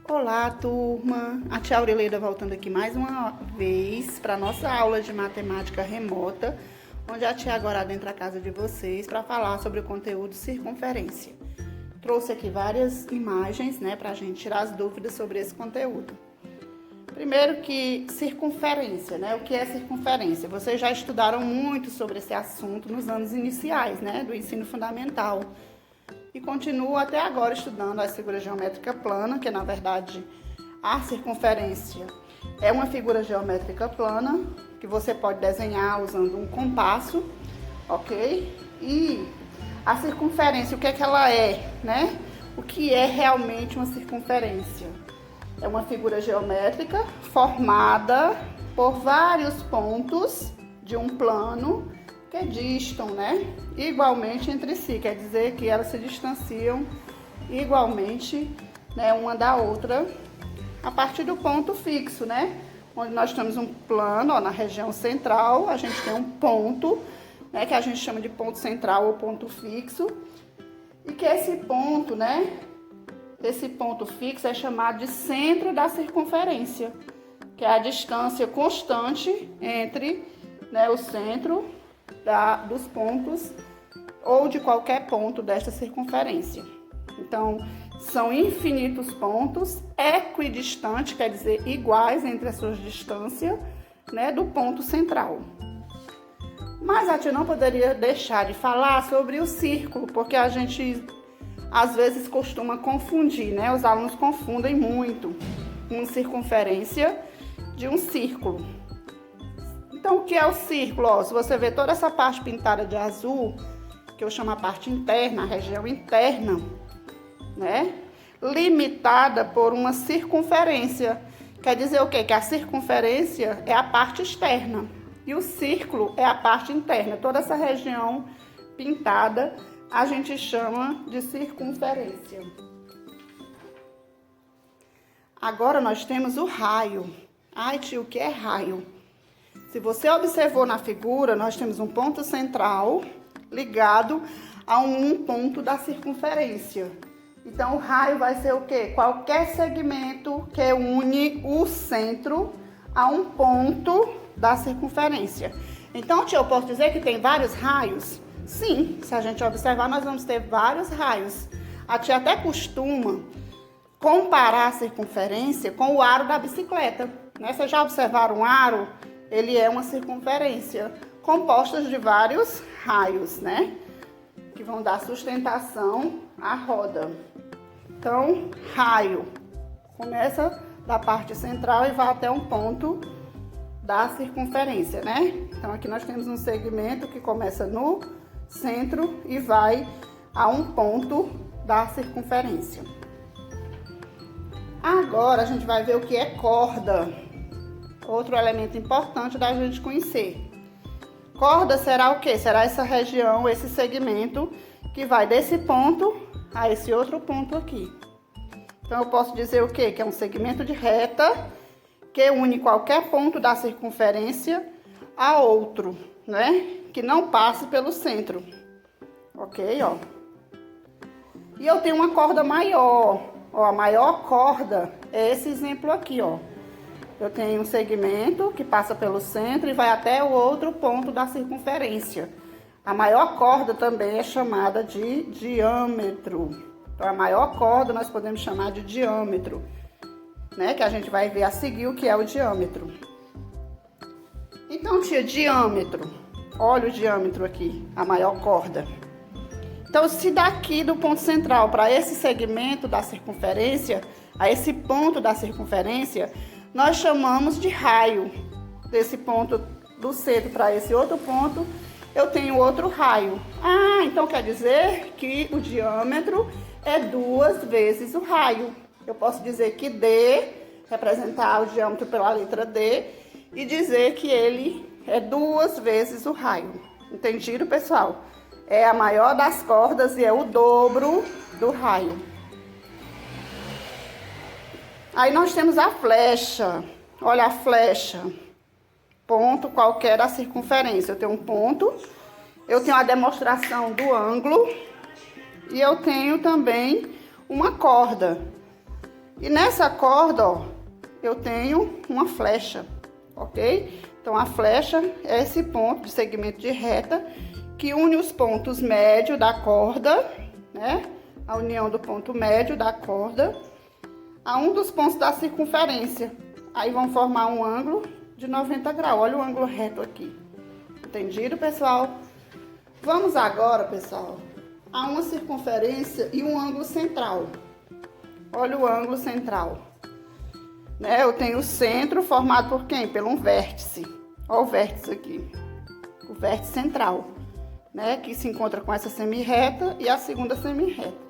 Olá, turma! A tia Aureleida voltando aqui mais uma vez para nossa aula de matemática remota, onde a tia agora adentra a casa de vocês para falar sobre o conteúdo circunferência. Trouxe aqui várias imagens, né, para a gente tirar as dúvidas sobre esse conteúdo. Primeiro que circunferência, né? O que é circunferência? Vocês já estudaram muito sobre esse assunto nos anos iniciais, né, do ensino fundamental. E continuo até agora estudando a figura geométrica plana, que na verdade a circunferência é uma figura geométrica plana que você pode desenhar usando um compasso, ok? E a circunferência, o que é que ela é, né? O que é realmente uma circunferência? É uma figura geométrica formada por vários pontos de um plano que distam, né, igualmente entre si, quer dizer que elas se distanciam igualmente, né, uma da outra, a partir do ponto fixo, né, onde nós temos um plano, ó, na região central, a gente tem um ponto, né, que a gente chama de ponto central ou ponto fixo, e que esse ponto, né, esse ponto fixo é chamado de centro da circunferência, que é a distância constante entre, né, o centro dos pontos ou de qualquer ponto desta circunferência. Então, são infinitos pontos equidistantes, quer dizer, iguais entre as suas distâncias, né, do ponto central. Mas a tia não poderia deixar de falar sobre o círculo, porque a gente às vezes costuma confundir, né? Os alunos confundem muito uma circunferência de um círculo. Então, o que é o círculo? Ó, se você ver toda essa parte pintada de azul, que eu chamo a parte interna, a região interna, né? Limitada por uma circunferência. Quer dizer o quê? Que a circunferência é a parte externa e o círculo é a parte interna. Toda essa região pintada a gente chama de circunferência. Agora nós temos o raio. Ai, tio, o que é raio? Se você observou na figura, nós temos um ponto central ligado a um ponto da circunferência. Então, o raio vai ser o quê? Qualquer segmento que une o centro a um ponto da circunferência. Então, tia, eu posso dizer que tem vários raios? Sim, se a gente observar, nós vamos ter vários raios. A tia até costuma comparar a circunferência com o aro da bicicleta, né? Vocês já observaram um aro? Ele é uma circunferência composta de vários raios, né? Que vão dar sustentação à roda. Então, raio começa da parte central e vai até um ponto da circunferência, né? Então, aqui nós temos um segmento que começa no centro e vai a um ponto da circunferência. Agora, a gente vai ver o que é corda. Outro elemento importante da gente conhecer. Corda será o quê? Será essa região, esse segmento que vai desse ponto a esse outro ponto aqui. Então, eu posso dizer o quê? Que é um segmento de reta que une qualquer ponto da circunferência a outro, né? Que não passe pelo centro. Ok, ó. E eu tenho uma corda maior. Ó, a maior corda é esse exemplo aqui, ó. Eu tenho um segmento que passa pelo centro e vai até o outro ponto da circunferência. A maior corda também é chamada de diâmetro. Então, a maior corda nós podemos chamar de diâmetro, né? Que a gente vai ver a seguir o que é o diâmetro. Então, tia, diâmetro. Olha o diâmetro aqui, a maior corda. Então, se daqui do ponto central para esse segmento da circunferência, a esse ponto da circunferência, nós chamamos de raio. Desse ponto do centro para esse outro ponto, eu tenho outro raio. Ah, então quer dizer que o diâmetro é 2 vezes o raio. Eu posso dizer que D, representar o diâmetro pela letra D, e dizer que ele é 2 vezes o raio. Entendido, pessoal? É a maior das cordas e é o dobro do raio. Aí nós temos a flecha. Olha a flecha. Ponto qualquer da circunferência. Eu tenho um ponto, eu tenho a demonstração do ângulo e eu tenho também uma corda. E nessa corda, ó, eu tenho uma flecha, ok? Então, a flecha é esse ponto de segmento de reta que une os pontos médios da corda, né? A união do ponto médio da corda a um dos pontos da circunferência. Aí vão formar um ângulo de 90 graus. Olha o ângulo reto aqui. Entendido, pessoal? Vamos agora, pessoal, a uma circunferência e um ângulo central. Olha o ângulo central. Né? Eu tenho o centro formado por quem? Pelo um vértice. Olha o vértice aqui. O vértice central, né? Que se encontra com essa semirreta e a segunda semirreta.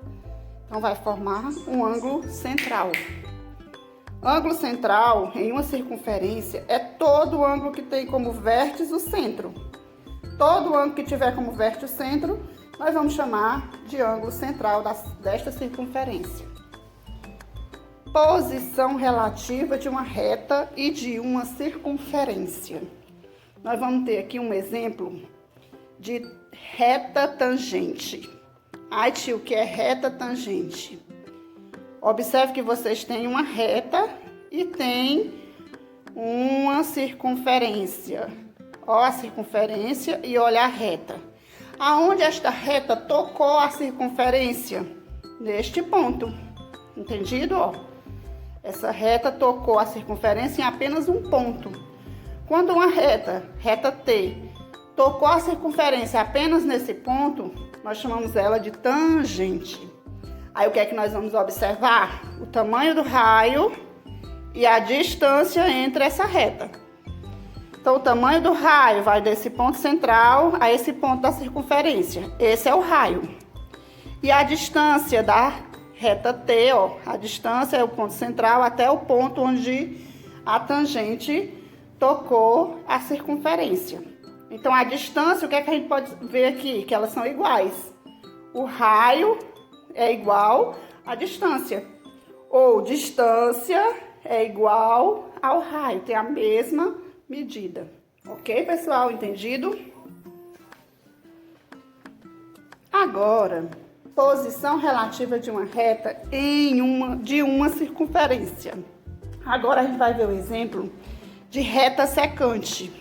Então, vai formar um ângulo central. Ângulo central em uma circunferência é todo ângulo que tem como vértice o centro. Todo ângulo que tiver como vértice o centro, nós vamos chamar de ângulo central desta circunferência. Posição relativa de uma reta e de uma circunferência. Nós vamos ter aqui um exemplo de reta tangente. Ai, tio, o que é reta tangente? Observe que vocês têm uma reta e tem uma circunferência. Ó a circunferência e olha a reta. Aonde esta reta tocou a circunferência? Neste ponto. Entendido? Ó. Essa reta tocou a circunferência em apenas um ponto. Quando uma reta T, tocou a circunferência apenas nesse ponto, nós chamamos ela de tangente. Aí o que é que nós vamos observar? O tamanho do raio e a distância entre essa reta. Então, o tamanho do raio vai desse ponto central a esse ponto da circunferência. Esse é o raio. E a distância da reta T, ó, a distância é o ponto central até o ponto onde a tangente tocou a circunferência. Então, a distância, o que é que a gente pode ver aqui? Que elas são iguais. O raio é igual à distância. Ou distância é igual ao raio. Tem a mesma medida. Ok, pessoal? Entendido? Agora, posição relativa de uma reta de uma circunferência. Agora a gente vai ver o exemplo de reta secante.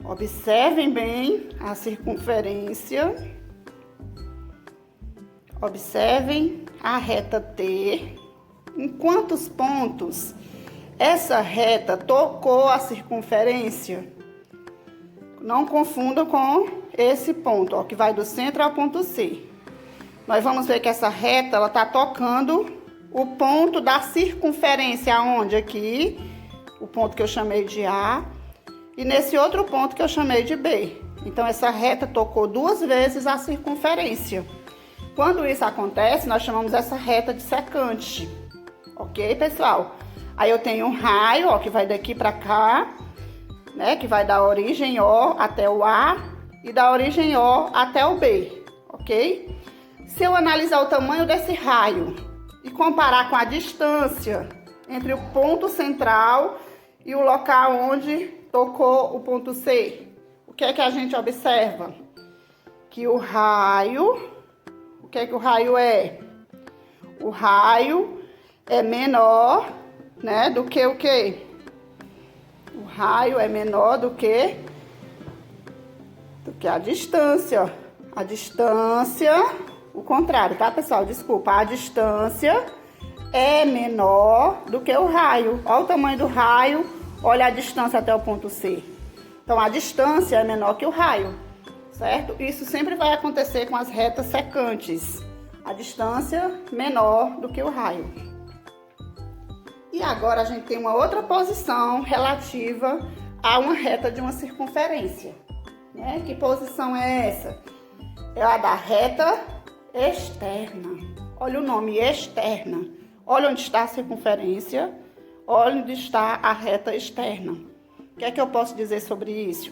Observem bem a circunferência. Observem a reta T. Em quantos pontos essa reta tocou a circunferência? Não confunda com esse ponto, ó, que vai do centro ao ponto C. Nós vamos ver que essa reta, ela tá tocando o ponto da circunferência, aonde? Aqui, o ponto que eu chamei de A, e nesse outro ponto que eu chamei de B. Então, essa reta tocou duas vezes a circunferência. Quando isso acontece, nós chamamos essa reta de secante. Ok, pessoal? Aí eu tenho um raio, ó, que vai daqui pra cá, né? Que vai da origem O até o A e da origem O até o B, ok? Se eu analisar o tamanho desse raio e comparar com a distância entre o ponto central e o local onde tocou o ponto C, o que é que a gente observa? Que o raio, o que é que o raio é? O raio é menor, né, do que o quê? O raio é menor do que a distância. A distância, o contrário, tá, pessoal? Desculpa, a distância é menor do que o raio. Olha o tamanho do raio, olha a distância até o ponto C. Então, a distância é menor que o raio, certo? Isso sempre vai acontecer com as retas secantes. A distância menor do que o raio. E agora a gente tem uma outra posição relativa a uma reta de uma circunferência, né? Que posição é essa? É a da reta externa. Olha o nome, externa. Olha onde está a circunferência, olha onde está a reta externa. O que é que eu posso dizer sobre isso?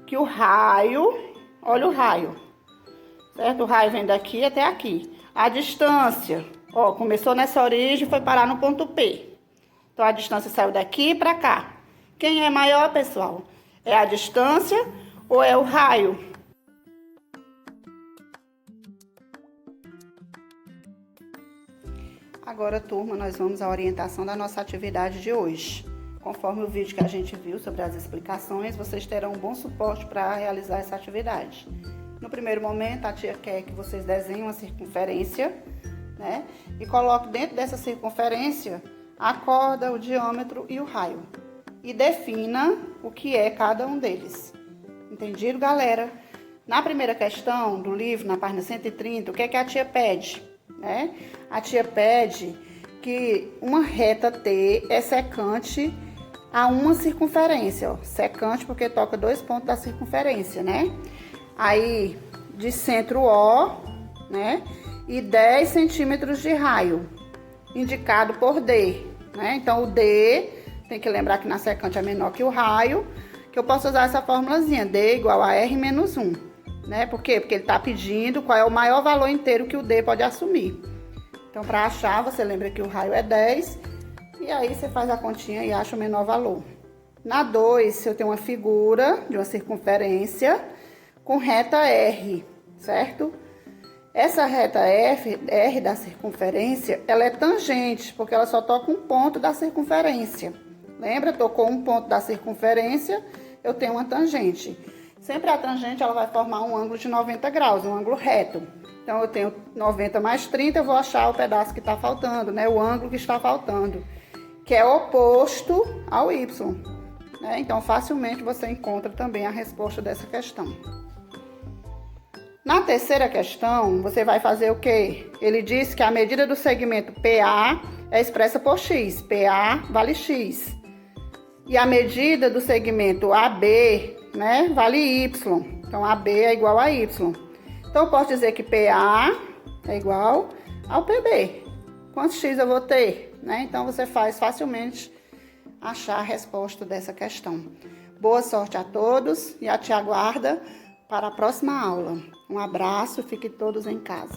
Que o raio, olha o raio, certo? O raio vem daqui até aqui. A distância, ó, começou nessa origem e foi parar no ponto P. Então, a distância saiu daqui para cá. Quem é maior, pessoal? É a distância ou é o raio? Agora, turma, nós vamos à orientação da nossa atividade de hoje. Conforme o vídeo que a gente viu sobre as explicações, vocês terão um bom suporte para realizar essa atividade. No primeiro momento, a tia quer que vocês desenhem uma circunferência, né? E coloquem dentro dessa circunferência a corda, o diâmetro e o raio. E defina o que é cada um deles. Entendido, galera? Na primeira questão do livro, na página 130, o que é que a tia pede? Né? A tia pede que uma reta T é secante a uma circunferência. Ó. Secante porque toca 2 pontos da circunferência, né? Aí, de centro O, né? E 10 centímetros de raio, indicado por D, né? Então, o D, tem que lembrar que na secante é menor que o raio, que eu posso usar essa formulazinha, D igual a R menos 1, né? Por quê? Porque ele está pedindo qual é o maior valor inteiro que o D pode assumir. Então, para achar, você lembra que o raio é 10, e aí você faz a continha e acha o menor valor. Na 2, eu tenho uma figura de uma circunferência com reta R, certo? Essa reta R da circunferência, ela é tangente, porque ela só toca um ponto da circunferência. Lembra? Tocou um ponto da circunferência, eu tenho uma tangente. Sempre a tangente, ela vai formar um ângulo de 90 graus, um ângulo reto. Então, eu tenho 90 mais 30, eu vou achar o pedaço que está faltando, né? O ângulo que está faltando, que é oposto ao Y. Né? Então, facilmente você encontra também a resposta dessa questão. Na terceira questão, você vai fazer o quê? Ele diz que a medida do segmento PA é expressa por X. PA vale X. E a medida do segmento AB, né, vale Y. Então, AB é igual a Y. Então, eu posso dizer que PA é igual ao PB. Quantos X eu vou ter? Né? Então, você faz facilmente achar a resposta dessa questão. Boa sorte a todos e a te aguarda para a próxima aula. Um abraço, fiquem todos em casa.